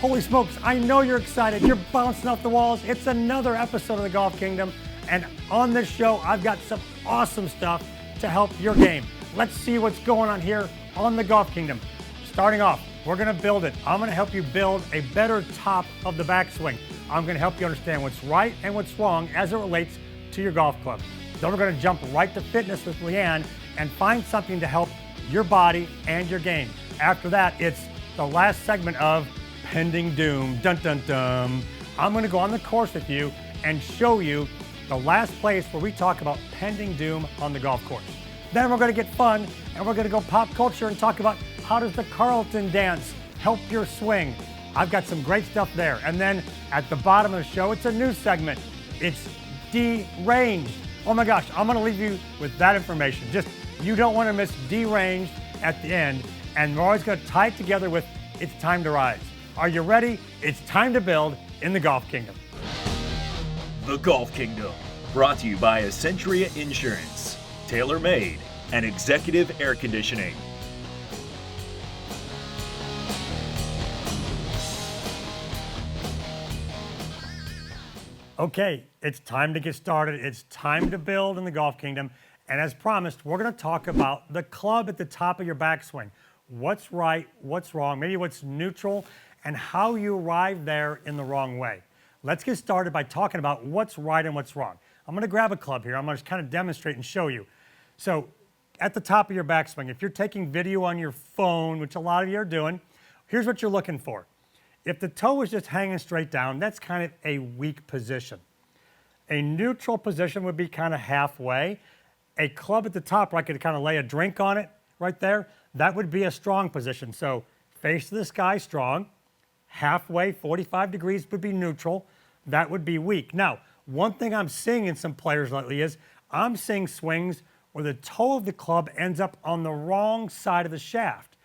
Holy smokes, I know you're excited. You're bouncing off the walls. It's another episode of the Golf Kingdom. And on this show, I've got some awesome stuff to help your game. Let's see what's going on here on the Golf Kingdom. Starting off, we're gonna build it. I'm gonna help you build a better top of the backswing. I'm gonna help you understand what's right and what's wrong as it relates to your golf club. Then we're gonna jump right to fitness with Leanne and find something to help your body and your game. After that, it's the last segment of Pending Doom, dun dun dun. I'm gonna go on the course with you and show you the last place where we talk about pending doom on the golf course. Then we're gonna get fun and we're gonna go pop culture and talk about how does the Carlton Dance help your swing. I've got some great stuff there. And then at the bottom of the show, it's a new segment. It's Derange. Oh my gosh, I'm gonna leave you with that information. Just, you don't wanna miss Derange at the end. And we're always gonna tie it together with It's Time to Rise. Are you ready? It's time to build in the Golf Kingdom. The Golf Kingdom, brought to you by Essentia Insurance, TaylorMade, and Executive Air Conditioning. Okay, it's time to get started. It's time to build in the Golf Kingdom. And as promised, we're gonna talk about the club at the top of your backswing. What's right, what's wrong, maybe what's neutral, and how you arrive there in the wrong way. Let's get started by talking about what's right and what's wrong. I'm gonna grab a club here. I'm gonna just kind of demonstrate and show you. So at the top of your backswing, if you're taking video on your phone, which a lot of you are doing, here's what you're looking for. If the toe is just hanging straight down, that's kind of a weak position. A neutral position would be kind of halfway. A club at the top where I could kind of lay a drink on it right there, that would be a strong position. So face to the sky, strong. Halfway, 45 degrees would be neutral. That would be weak. Now, one thing I'm seeing in some players lately is I'm seeing swings where the toe of the club ends up on the wrong side of the shaft.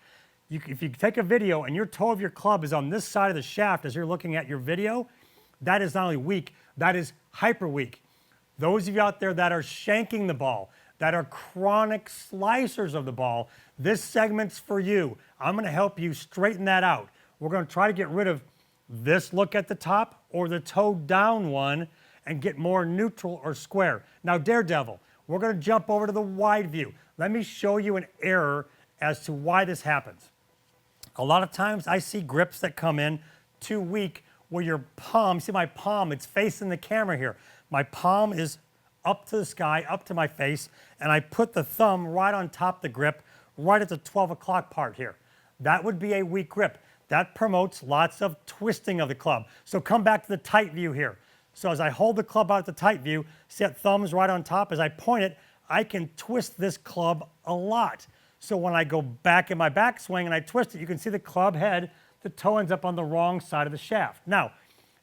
If you take a video and your toe of your club is on this side of the shaft as you're looking at your video, that is not only weak, that is hyper weak. Those of you out there that are shanking the ball, that are chronic slicers of the ball, this segment's for you. I'm gonna help you straighten that out. We're gonna try to get rid of this look at the top or the toe down one and get more neutral or square. Now, Daredevil, we're gonna jump over to the wide view. Let me show you an error as to why this happens. A lot of times I see grips that come in too weak where your palm, see my palm, it's facing the camera here. My palm is up to the sky, up to my face, and I put the thumb right on top of the grip, right at the 12 o'clock part here. That would be a weak grip. That promotes lots of twisting of the club. So come back to the tight view here. So as I hold the club out at the tight view, see that thumb's right on top, as I point it, I can twist this club a lot. So when I go back in my backswing and I twist it, you can see the club head, the toe ends up on the wrong side of the shaft. Now,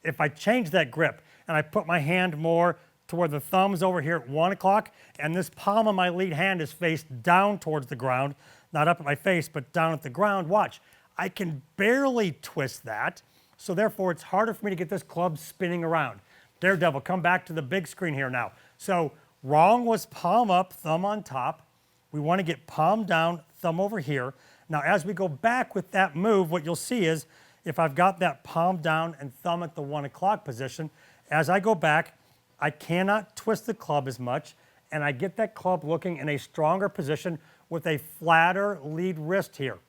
if I change that grip and I put my hand more to where the thumb's over here at 1 o'clock and this palm of my lead hand is faced down towards the ground, not up at my face, but down at the ground, watch. I can barely twist that, so therefore it's harder for me to get this club spinning around. Daredevil, come back to the big screen here now. So wrong was palm up, thumb on top. We want to get palm down, thumb over here. Now as we go back with that move, what you'll see is if I've got that palm down and thumb at the 1 o'clock position, as I go back, I cannot twist the club as much, and I get that club looking in a stronger position with a flatter lead wrist here.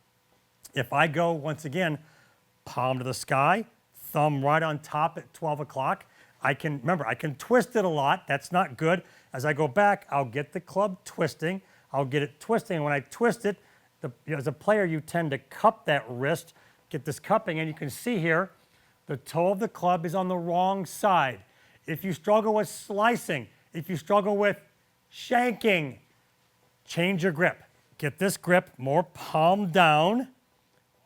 If I go, once again, palm to the sky, thumb right on top at 12 o'clock, I can twist it a lot. That's not good. As I go back, I'll get the club twisting. I'll get it twisting. And when I twist it, as a player, you tend to cup that wrist, get this cupping, and you can see here, the toe of the club is on the wrong side. If you struggle with slicing, if you struggle with shanking, change your grip. Get this grip more palm down,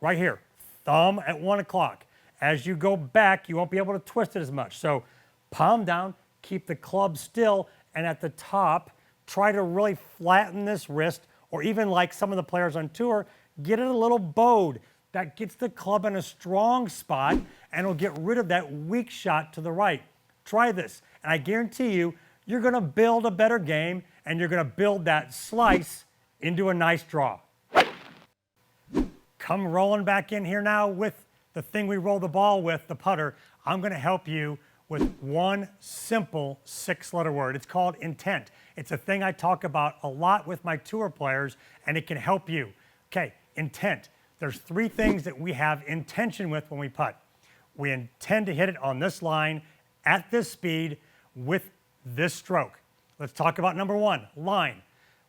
right here, thumb at 1 o'clock. As you go back, you won't be able to twist it as much. So palm down, keep the club still, and at the top, try to really flatten this wrist, or even like some of the players on tour, get it a little bowed. That gets the club in a strong spot, and it'll get rid of that weak shot to the right. Try this, and I guarantee you, you're gonna build a better game, and you're gonna build that slice into a nice draw. Come rolling back in here now with the thing we roll the ball with, the putter, I'm going to help you with one simple 6-letter word. It's called intent. It's a thing I talk about a lot with my tour players, and it can help you. Okay, intent. There's 3 things that we have intention with when we putt. We intend to hit it on this line, at this speed, with this stroke. Let's talk about number 1, line.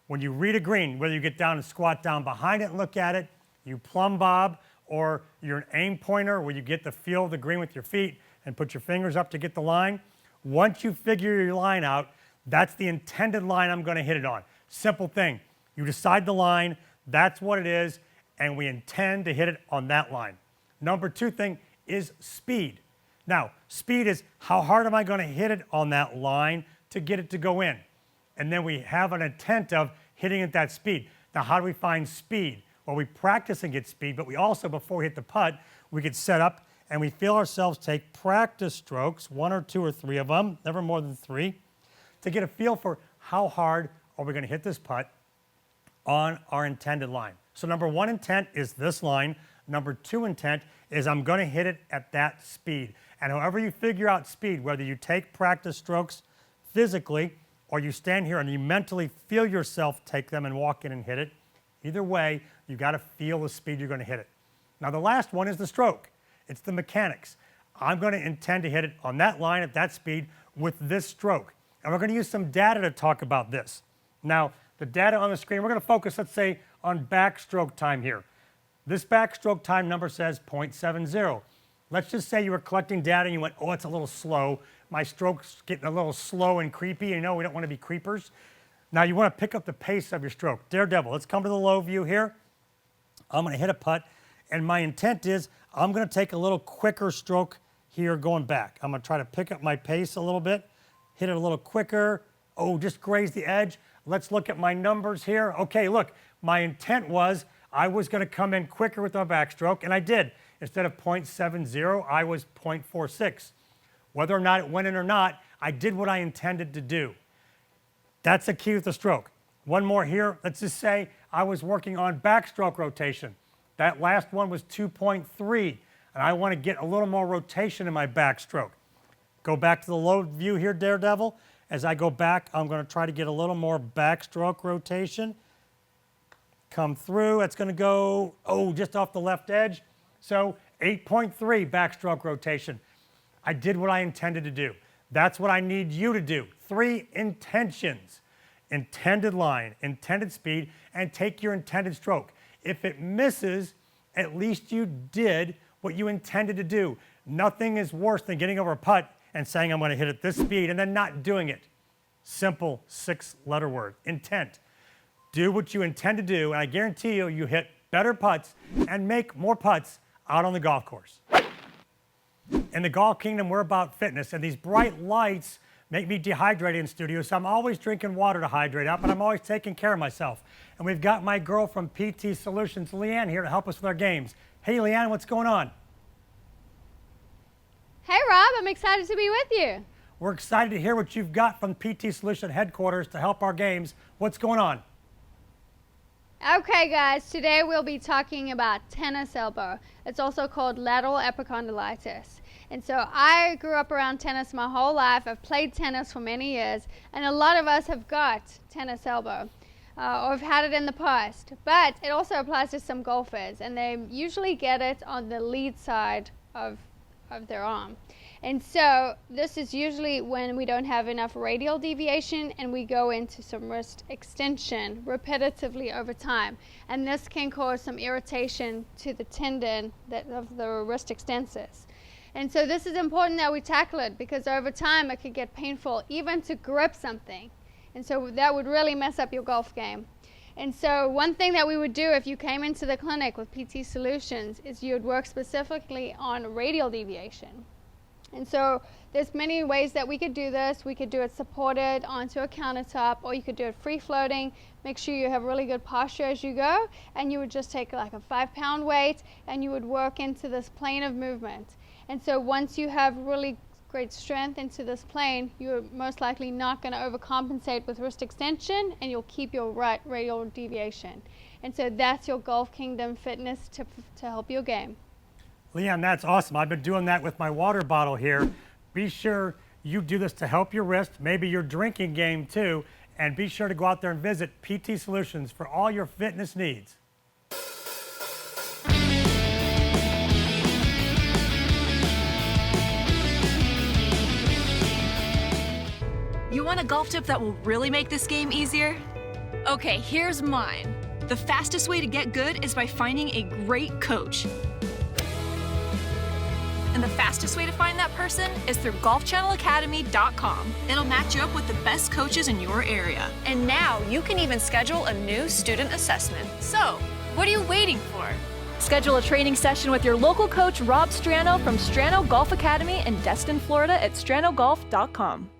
When you read a green, whether you get down and squat down behind it and look at it, you plumb bob, or you're an aim pointer where you get the feel of the green with your feet and put your fingers up to get the line. Once you figure your line out, that's the intended line I'm going to hit it on. Simple thing. You decide the line, that's what it is, and we intend to hit it on that line. Number 2 thing is speed. Now, speed is how hard am I going to hit it on that line to get it to go in? And then we have an intent of hitting at that speed. Now, how do we find speed? Well, we practice and get speed, but we also, before we hit the putt, we get set up and we feel ourselves take practice strokes, 1 or 2 or 3 of them, never more than 3, to get a feel for how hard are we going to hit this putt on our intended line. So number 1 intent is this line. Number 2 intent is I'm going to hit it at that speed. And however you figure out speed, whether you take practice strokes physically or you stand here and you mentally feel yourself take them and walk in and hit it, either way, you got to feel the speed you're going to hit it. Now the last one is the stroke. It's the mechanics. I'm going to intend to hit it on that line at that speed with this stroke. And we're going to use some data to talk about this. Now, the data on the screen, we're going to focus, let's say, on backstroke time here. This backstroke time number says 0.70. Let's just say you were collecting data and you went, oh, it's a little slow. My stroke's getting a little slow and creepy. You know, we don't want to be creepers. Now you want to pick up the pace of your stroke. Daredevil, let's come to the low view here. I'm going to hit a putt, and my intent is I'm going to take a little quicker stroke here going back. I'm going to try to pick up my pace a little bit, hit it a little quicker. Oh, just graze the edge. Let's look at my numbers here. Okay, look, my intent was I was going to come in quicker with my backstroke, and I did. Instead of 0.70, I was 0.46. Whether or not it went in or not, I did what I intended to do. That's the key with the stroke. One more here. Let's just say I was working on backstroke rotation. That last one was 2.3, and I want to get a little more rotation in my backstroke. Go back to the low view here, Daredevil. As I go back, I'm going to try to get a little more backstroke rotation. Come through. It's going to go, oh, just off the left edge. So 8.3 backstroke rotation. I did what I intended to do. That's what I need you to do. 3 intentions. Intended line, intended speed, and take your intended stroke. If it misses, at least you did what you intended to do. Nothing is worse than getting over a putt and saying I'm going to hit it this speed and then not doing it. Simple 6-letter word, intent. Do what you intend to do, and I guarantee you, you hit better putts and make more putts out on the golf course. In the Golf Kingdom, we're about fitness, and these bright lights make me dehydrated in studio, so I'm always drinking water to hydrate up, and I'm always taking care of myself. And we've got my girl from PT Solutions, Leanne, here to help us with our games. Hey, Leanne, what's going on? Hey, Rob, I'm excited to be with you. We're excited to hear what you've got from PT Solution headquarters to help our games. What's going on? Okay, guys, today we'll be talking about tennis elbow. It's also called lateral epicondylitis. And so I grew up around tennis my whole life. I've played tennis for many years, and a lot of us have got tennis elbow or have had it in the past. But it also applies to some golfers, and they usually get it on the lead side of their arm. And so this is usually when we don't have enough radial deviation and we go into some wrist extension repetitively over time. And this can cause some irritation to the tendon of the wrist extensors. And so this is important that we tackle it, because over time it could get painful even to grip something. And so that would really mess up your golf game. And so one thing that we would do if you came into the clinic with PT Solutions is you would work specifically on radial deviation. And so there's many ways that we could do this. We could do it supported onto a countertop, or you could do it free floating. Make sure you have really good posture as you go, and you would just take like a 5-pound weight and you would work into this plane of movement. And so once you have really great strength into this plane, you're most likely not going to overcompensate with wrist extension, and you'll keep your right radial deviation. And so that's your Golf Kingdom fitness tip to help your game. Leon, that's awesome. I've been doing that with my water bottle here. Be sure you do this to help your wrist, maybe your drinking game too, and be sure to go out there and visit PT Solutions for all your fitness needs. You want a golf tip that will really make this game easier? Okay, here's mine. The fastest way to get good is by finding a great coach. And the fastest way to find that person is through golfchannelacademy.com. It'll match you up with the best coaches in your area. And now you can even schedule a new student assessment. So, what are you waiting for? Schedule a training session with your local coach, Rob Strano from Strano Golf Academy in Destin, Florida at stranogolf.com.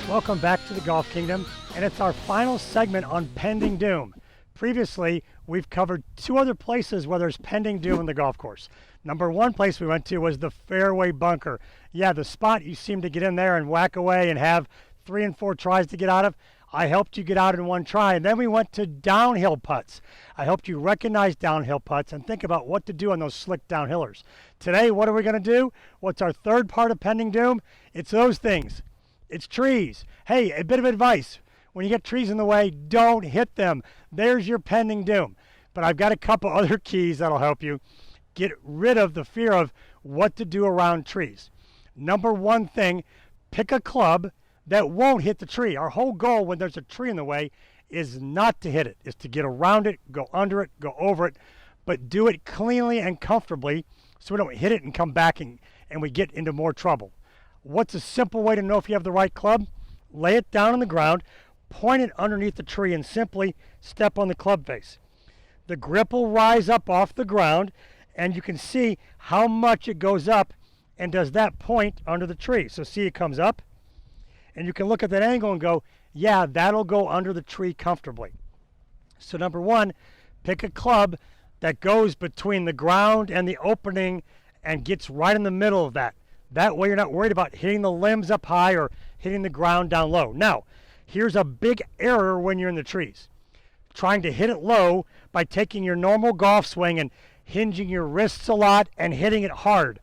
Welcome back to the Golf Kingdom, and it's our final segment on pending doom. Previously, we've covered two other places where there's pending doom in the golf course. Number one place we went to was the fairway bunker. Yeah, the spot you seem to get in there and whack away and have 3 and 4 tries to get out of. I helped you get out in one try, and then we went to downhill putts. I helped you recognize downhill putts and think about what to do on those slick downhillers. Today, what are we going to do? What's our third part of pending doom? It's those things. It's trees. Hey, a bit of advice. When you get trees in the way, don't hit them. There's your pending doom. But I've got a couple other keys that'll help you get rid of the fear of what to do around trees. Number one thing, pick a club that won't hit the tree. Our whole goal when there's a tree in the way is not to hit it, is to get around it, go under it, go over it, but do it cleanly and comfortably so we don't hit it and come back and we get into more trouble. What's a simple way to know if you have the right club? Lay it down on the ground, point it underneath the tree, and simply step on the club face. The grip will rise up off the ground, and you can see how much it goes up and does that point under the tree. So see, it comes up, and you can look at that angle and go, yeah, that'll go under the tree comfortably. So number one, pick a club that goes between the ground and the opening and gets right in the middle of that. That way you're not worried about hitting the limbs up high or hitting the ground down low. Now, here's a big error when you're in the trees. Trying to hit it low by taking your normal golf swing and hinging your wrists a lot and hitting it hard.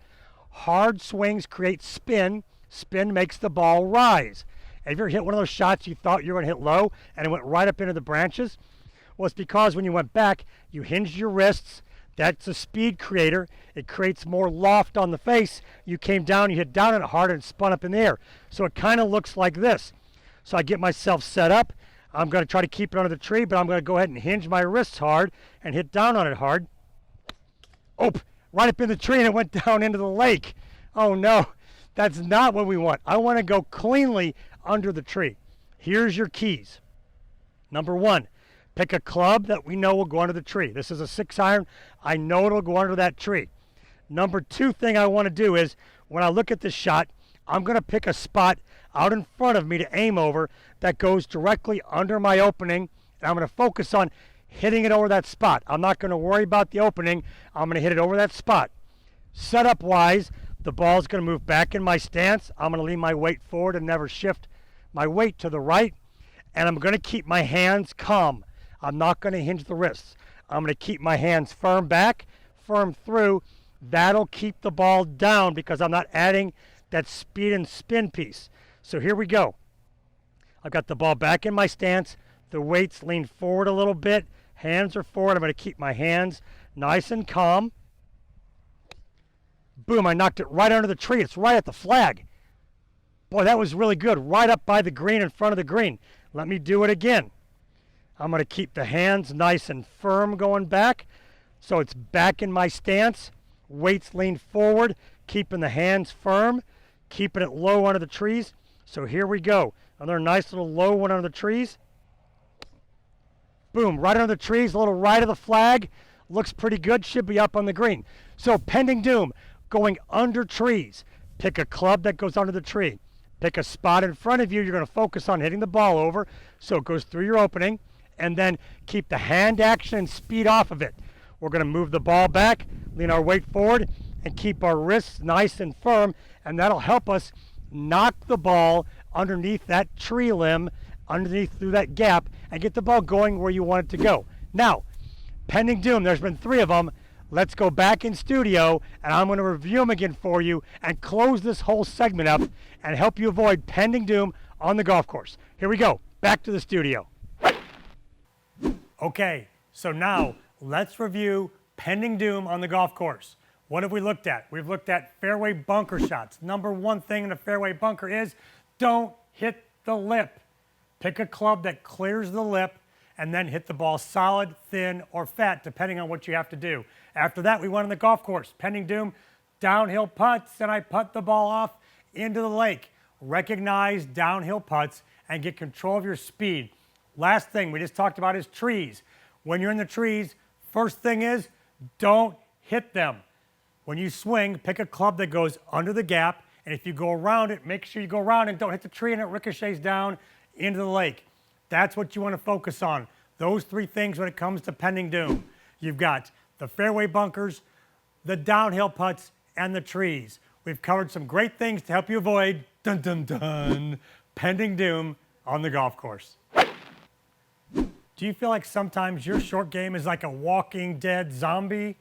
Hard swings create spin. Spin makes the ball rise. Have you ever hit one of those shots you thought you were going to hit low and it went right up into the branches? Well, it's because when you went back, you hinged your wrists. That's a speed creator. It creates more loft on the face. You came down, you hit down it hard and spun up in the air. So it kind of looks like this. So I get myself set up. I'm going to try to keep it under the tree, but I'm going to go ahead and hinge my wrists hard and hit down on it hard. Oh, right up in the tree and it went down into the lake. Oh no, that's not what we want. I want to go cleanly under the tree. Here's your keys. Number one, pick a club that we know will go under the tree. This is a 6-iron. I know it'll go under that tree. Number two thing I want to do is when I look at this shot, I'm going to pick a spot out in front of me to aim over that goes directly under my opening, and I'm going to focus on hitting it over that spot. I'm not going to worry about the opening. I'm going to hit it over that spot. Setup wise, the ball's going to move back in my stance. I'm going to lean my weight forward and never shift my weight to the right, and I'm going to keep my hands calm. I'm not going to hinge the wrists. I'm going to keep my hands firm back, firm through. That'll keep the ball down because I'm not adding that speed and spin piece. So here we go. I've got the ball back in my stance. The weight's leaned forward a little bit. Hands are forward. I'm going to keep my hands nice and calm. Boom, I knocked it right under the tree. It's right at the flag. Boy, that was really good. Right up by the green, in front of the green. Let me do it again. I'm going to keep the hands nice and firm going back. So it's back in my stance. Weights leaned forward. Keeping the hands firm. Keeping it low under the trees. So here we go. Another nice little low one under the trees. Boom, right under the trees, a little right of the flag. Looks pretty good, should be up on the green. So pending doom, going under trees. Pick a club that goes under the tree. Pick a spot in front of you. You're going to focus on hitting the ball over so it goes through your opening. And then keep the hand action and speed off of it. We're going to move the ball back, lean our weight forward, and keep our wrists nice and firm. And that'll help us knock the ball underneath that tree limb, underneath through that gap, and get the ball going where you want it to go. Now, Pending doom, there's been 3 of them. Let's go back in studio, and I'm going to review them again for you and close this whole segment up and help you avoid pending doom on the golf course. Here we go, back to the studio. Okay, so now let's review pending doom on the golf course. What have we looked at? We've looked at fairway bunker shots. Number 1 thing in a fairway bunker is don't hit the lip. Pick a club that clears the lip and then hit the ball solid, thin, or fat, depending on what you have to do. After that, we went on the golf course. Pending doom, downhill putts, and I putt the ball off into the lake. Recognize downhill putts and get control of your speed. Last thing we just talked about is trees. When you're in the trees, first thing is don't hit them. When you swing, pick a club that goes under the gap, and if you go around it, make sure you go around and don't hit the tree and it ricochets down into the lake. That's what you want to focus on. Those 3 things when it comes to pending doom. You've got the fairway bunkers, the downhill putts, and the trees. We've covered some great things to help you avoid dun dun dun pending doom on the golf course. Do you feel like sometimes your short game is like a walking dead zombie?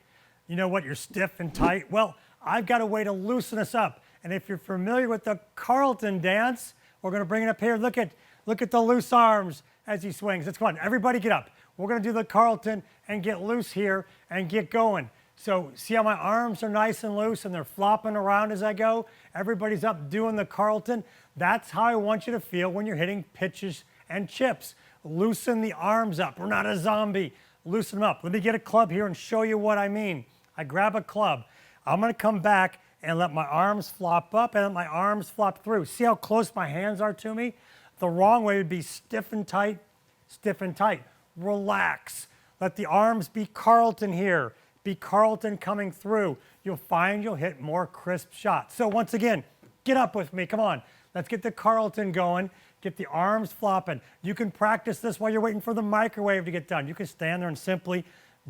You know what, you're stiff and tight? Well, I've got a way to loosen us up. And if you're familiar with the Carlton Dance, we're going to bring it up here. Look at the loose arms as he swings. It's fun. Everybody get up. We're going to do the Carlton and get loose here and get going. So see how my arms are nice and loose and they're flopping around as I go? Everybody's up doing the Carlton. That's how I want you to feel when you're hitting pitches and chips. Loosen the arms up. We're not a zombie. Loosen them up. Let me get a club here and show you what I mean. I grab a club. I'm going to come back and let my arms flop up and let my arms flop through. See how close my hands are to me? The wrong way would be stiff and tight, stiff and tight. Relax. Let the arms be Carlton here. Be Carlton coming through. You'll find you'll hit more crisp shots. So once again, get up with me. Come on. Let's get the Carlton going. Get the arms flopping. You can practice this while you're waiting for the microwave to get done. You can stand there and simply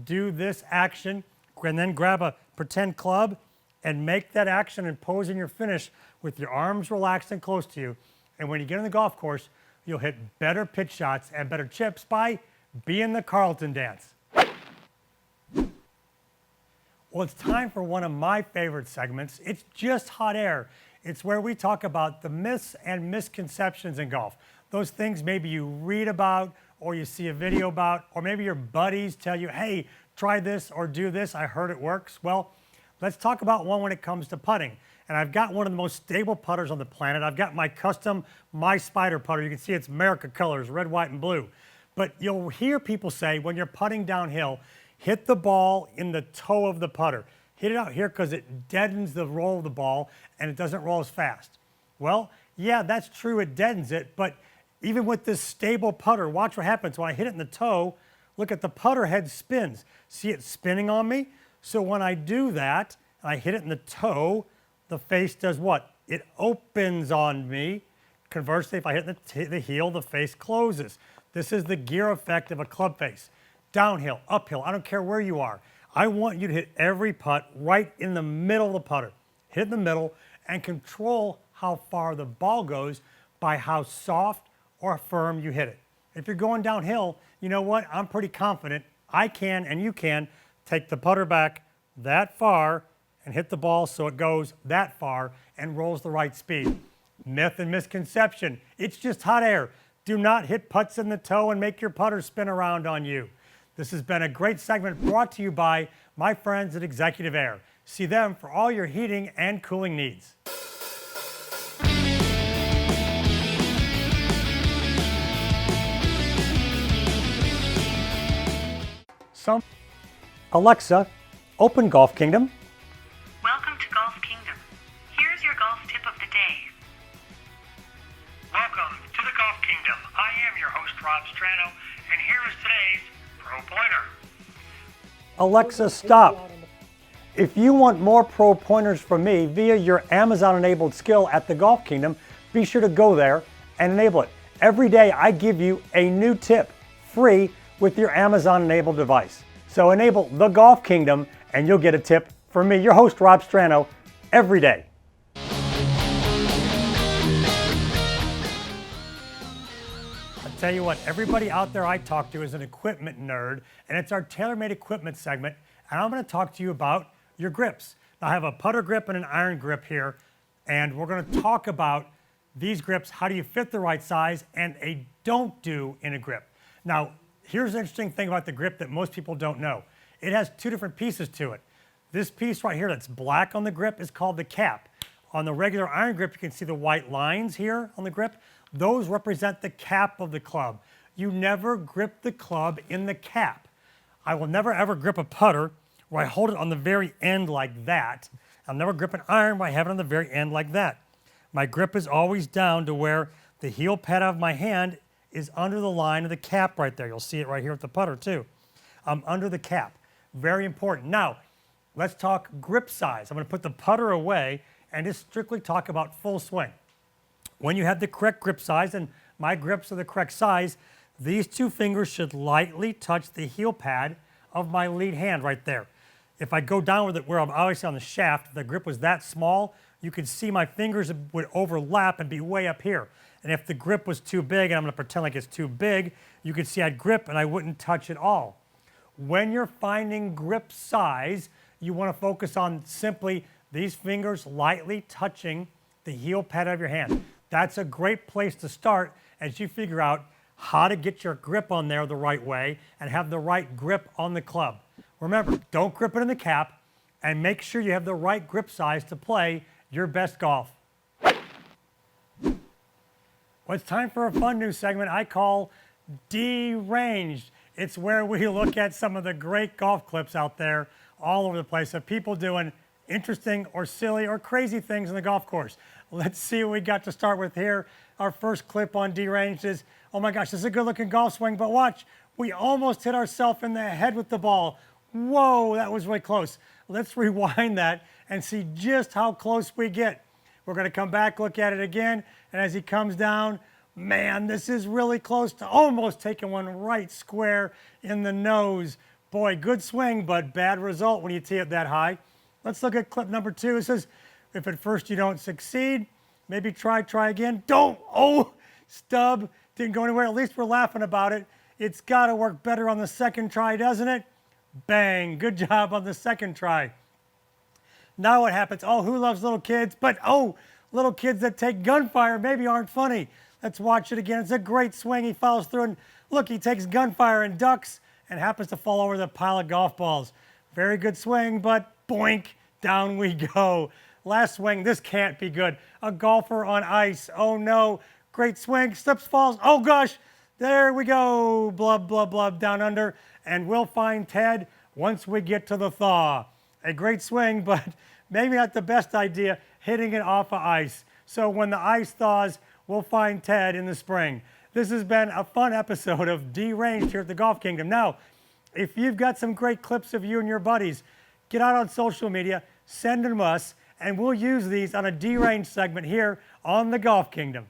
do this action and then grab a pretend club and make that action and pose in your finish with your arms relaxed and close to you. And when you get on the golf course, you'll hit better pitch shots and better chips by being the Carlton Dance. Well, it's time for one of my favorite segments. It's Just Hot Air. It's where we talk about the myths and misconceptions in golf. Those things maybe you read about or you see a video about, or maybe your buddies tell you, hey, try this or do this. I heard it works. Well, let's talk about one when it comes to putting. And I've got one of the most stable putters on the planet. I've got my custom My Spider putter. You can see it's America colors, red, white, and blue. But you'll hear people say when you're putting downhill, hit the ball in the toe of the putter. Hit it out here because it deadens the roll of the ball and it doesn't roll as fast. Well, yeah, that's true, it deadens it, but even with this stable putter, watch what happens. When I hit it in the toe, look at the putter head spins. See it spinning on me? So when I do that, and I hit it in the toe, the face does what? It opens on me. Conversely, if I hit the heel, the face closes. This is the gear effect of a club face. Downhill, uphill, I don't care where you are. I want you to hit every putt right in the middle of the putter. Hit in the middle and control how far the ball goes by how soft or firm you hit it. If you're going downhill, you know what? I'm pretty confident I can and you can take the putter back that far and hit the ball so it goes that far and rolls the right speed. Myth and misconception. It's just hot air. Do not hit putts in the toe and make your putter spin around on you. This has been a great segment brought to you by my friends at Executive Air. See them for all your heating and cooling needs. Alexa, open Golf Kingdom. Welcome to Golf Kingdom. Here's your golf tip of the day. Welcome to the Golf Kingdom. I am your host, Rob Strano, and here is today's Pro Pointer. Alexa, stop. If you want more Pro Pointers from me via your Amazon-enabled skill at the Golf Kingdom, be sure to go there and enable it. Every day I give you a new tip, free, with your Amazon-enabled device. So enable the Golf Kingdom and you'll get a tip from me, your host, Rob Strano, every day. Tell you what, everybody out there I talk to is an equipment nerd, and it's our TaylorMade equipment segment, and I'm going to talk to you about your grips. Now, I have a putter grip and an iron grip here, and we're going to talk about these grips, how do you fit the right size, and a don't do in a grip. Now, here's an interesting thing about the grip that most people don't know. It has two different pieces to it. This piece right here that's black on the grip is called the cap. On the regular iron grip, you can see the white lines here on the grip. Those represent the cap of the club. You never grip the club in the cap. I will never ever grip a putter where I hold it on the very end like that. I'll never grip an iron where I have it on the very end like that. My grip is always down to where the heel pad of my hand is under the line of the cap right there. You'll see it right here with the putter too. I'm under the cap. Very important. Now, let's talk grip size. I'm going to put the putter away and just strictly talk about full swing. When you have the correct grip size, and my grips are the correct size, these two fingers should lightly touch the heel pad of my lead hand right there. If I go down with it where I'm obviously on the shaft, if the grip was that small, you could see my fingers would overlap and be way up here. And if the grip was too big, and I'm going to pretend like it's too big, you could see I'd grip and I wouldn't touch at all. When you're finding grip size, you want to focus on simply these fingers lightly touching the heel pad of your hand. That's a great place to start as you figure out how to get your grip on there the right way and have the right grip on the club. Remember, don't grip it in the cap, and make sure you have the right grip size to play your best golf. Well, it's time for a fun new segment I call Deranged. It's where we look at some of the great golf clips out there all over the place of people doing interesting or silly or crazy things on the golf course. Let's see what we got to start with here. Our first clip on Deranged is, oh my gosh, this is a good looking golf swing, but watch, we almost hit ourselves in the head with the ball. Whoa, that was really close. Let's rewind that and see just how close we get. We're going to come back, look at it again, and as he comes down, man, this is really close to almost taking one right square in the nose. Boy, good swing, but bad result when you tee it that high. Let's look at clip number 2. It says, if at first you don't succeed, maybe try again. Don't, oh, stub, didn't go anywhere. At least we're laughing about it. It's got to work better on the second try, doesn't it? Bang, good job on the second try. Now what happens? Oh, who loves little kids? But, oh, little kids that take gunfire maybe aren't funny. Let's watch it again. It's a great swing. He follows through, and look, he takes gunfire and ducks and happens to fall over the pile of golf balls. Very good swing, but boink, down we go. Last swing, this can't be good. A golfer on ice. Oh no, great swing, slips, falls. Oh gosh, there we go. Blub, blub, blub, down under. And we'll find Ted once we get to the thaw. A great swing, but maybe not the best idea, hitting it off of ice. So when the ice thaws, we'll find Ted in the spring. This has been a fun episode of Deranged here at the Golf Kingdom. Now, if you've got some great clips of you and your buddies, get out on social media, send them to us, and we'll use these on a Deranged segment here on the Golf Kingdom.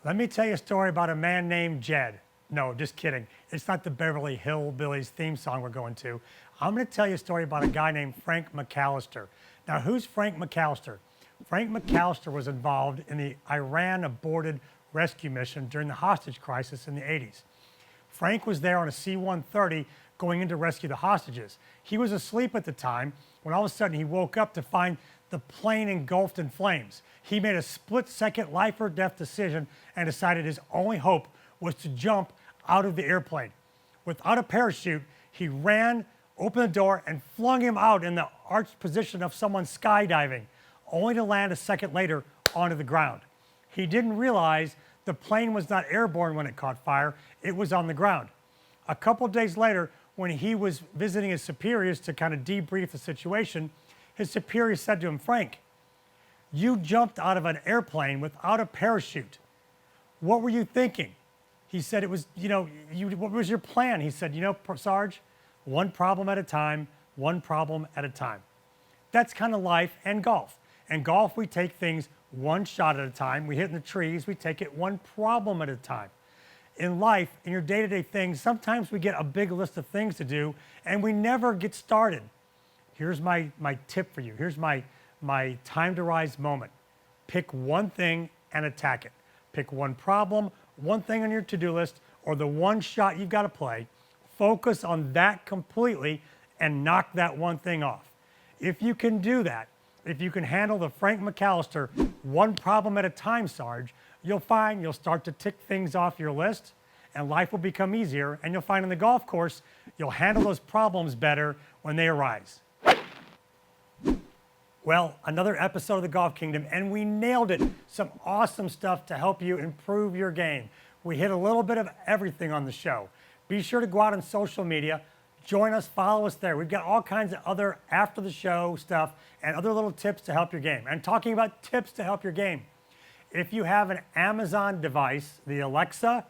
Let me tell you a story about a man named Jed. No, just kidding. It's not the Beverly Hillbillies theme song we're going to. I'm going to tell you a story about a guy named Frank McAllister. Now, who's Frank McAllister? Frank McAllister was involved in the Iran aborted rescue mission during the hostage crisis in the 80s. Frank was there on a C-130 going in to rescue the hostages. He was asleep at the time when all of a sudden he woke up to find the plane engulfed in flames. He made a split-second life or death decision and decided his only hope was to jump out of the airplane. Without a parachute, he ran, opened the door, and flung him out in the arched position of someone skydiving, only to land a second later onto the ground. He didn't realize the plane was not airborne when it caught fire, it was on the ground. A couple days later, when he was visiting his superiors to kind of debrief the situation, his superior said to him, Frank, you jumped out of an airplane without a parachute. What were you thinking? He said, it was, what was your plan? He said, Sarge, one problem at a time, one problem at a time. That's kind of life and golf. In golf, we take things one shot at a time. We hit in the trees, we take it one problem at a time. In life, in your day-to-day things, sometimes we get a big list of things to do and we never get started. Here's my tip for you. Here's my time to rise moment. Pick one thing and attack it. Pick one problem, one thing on your to-do list, or the one shot you've got to play. Focus on that completely and knock that one thing off. If you can do that, if you can handle the Frank McAllister one problem at a time, Sarge, you'll find you'll start to tick things off your list and life will become easier, and you'll find in the golf course, you'll handle those problems better when they arise. Well, another episode of the Golf Kingdom, and we nailed it. Some awesome stuff to help you improve your game. We hit a little bit of everything on the show. Be sure to go out on social media, join us, follow us there. We've got all kinds of other after the show stuff and other little tips to help your game. And talking about tips to help your game, if you have an Amazon device, the Alexa,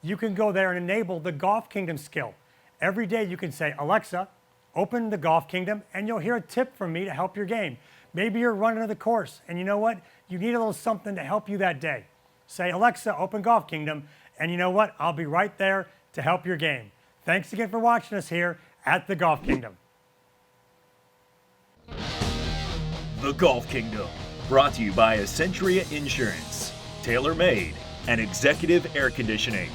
you can go there and enable the Golf Kingdom skill. Every day you can say, Alexa, open the Golf Kingdom, and you'll hear a tip from me to help your game. Maybe you're running to the course, and you know what? You need a little something to help you that day. Say, Alexa, open Golf Kingdom, and you know what? I'll be right there to help your game. Thanks again for watching us here at the Golf Kingdom. The Golf Kingdom, brought to you by Essentia Insurance, TaylorMade, and Executive Air Conditioning.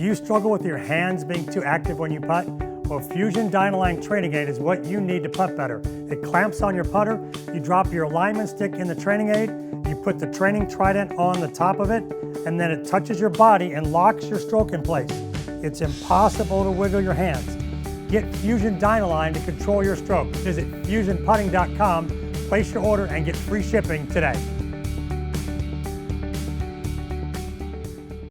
Do you struggle with your hands being too active when you putt? Well, Fusion Dynaline Training Aid is what you need to putt better. It clamps on your putter, you drop your alignment stick in the training aid, you put the training trident on the top of it, and then it touches your body and locks your stroke in place. It's impossible to wiggle your hands. Get Fusion Dynaline to control your stroke. Visit FusionPutting.com, place your order, and get free shipping today.